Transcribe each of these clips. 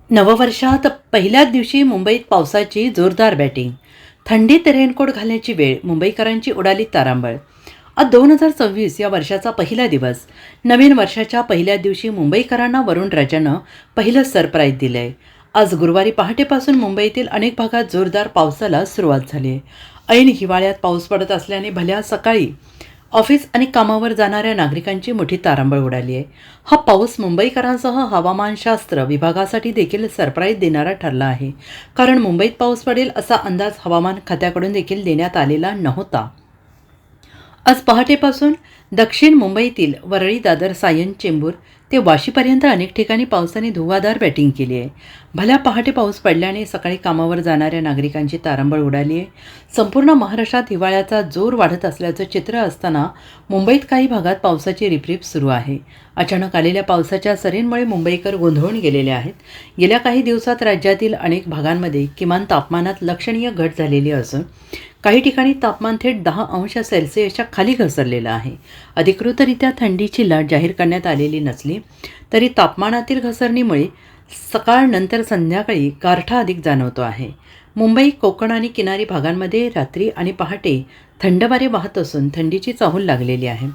नववर्षात पहिल्याच दिवशी मुंबईत पावसाची जोरदार बॅटिंग. थंडीत रेनकोट घालण्याची वेळ, मुंबईकरांची उडाली तारांबळ. आज 2026 या वर्षाचा पहिला दिवस. नवीन वर्षाच्या पहिल्या दिवशी मुंबईकरांना वरुण राजानं पहिलं सरप्राईज दिलंय. आज गुरुवारी पहाटेपासून मुंबईतील अनेक भागात जोरदार पावसाला सुरुवात झाली आहे. ऐन हिवाळ्यात पाऊस पडत असल्याने भल्या सकाळी ऑफिस आणि कामावर जाणाऱ्या नागरिकांची मोठी तारांबळ उडाली आहे. हा पाऊस मुंबईकरांसह हवामानशास्त्र विभागासाठी देखील सरप्राईज देणारा ठरला आहे. कारण मुंबईत पाऊस पडेल असा अंदाज हवामान खात्याकडून देखील देण्यात आलेला नव्हता. आज पहाटेपासून दक्षिण मुंबईतील वरळी, दादर, सायन, चेंबूर ते वाशीपर्यंत अनेक ठिकाणी पावसाने धुव्वाधार बॅटिंग केली आहे. भल्या पहाटे पाऊस पडल्याने सकाळी कामावर जाणाऱ्या नागरिकांची तारांबळ उडाली आहे. संपूर्ण महाराष्ट्रात हिवाळ्याचा जोर वाढत असल्याचं चित्र असताना मुंबईत काही भागात पावसाची रिपरिप सुरू आहे. अचानक आलेल्या पावसाच्या सरींमुळे मुंबईकर गोंधळून गेलेले आहेत. गेल्या काही दिवसात राज्यातील अनेक भागांमध्ये किमान तापमानात लक्षणीय घट झालेली असून काही ठिकाणी तापमान थेट 10 अंश सेल्सिअसच्या खाली घसरलेलं आहे. अधिकृतरित्या थंडीची लाट जाहीर करण्यात आलेली नसली तरी तापमानातील घसरणीमुळे सकाळनंतर संध्याकाळी गारठा अधिक जाणवतो आहे. मुंबई, कोकण आणि किनारी भागांमध्ये रात्री आणि पहाटे थंड वारे वाहत असून थंडीची चाहूल लागलेली आहे.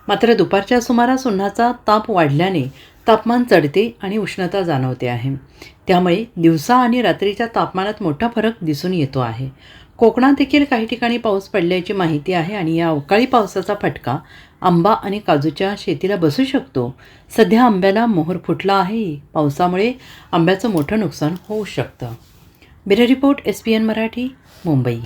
मात्र दुपारच्या सुमारास उन्हाचा ताप वाढल्याने तापमान चढते आणि उष्णता जाणवते आहे. त्यामुळे दिवसा आणि रात्रीच्या तापमानात मोठा फरक दिसून येतो आहे. कोकणात देखील काही ठिकाणी पाऊस पडल्याची माहिती आहे आणि या अवकाळी पावसाचा फटका आंबा आणि काजूच्या शेतीला बसू शकतो. सध्या आंब्याला मोहर फुटला आहे. पावसामुळे आंब्याचं मोठं नुकसान होऊ शकतं. Bureau report, SPN Marathi, Mumbai.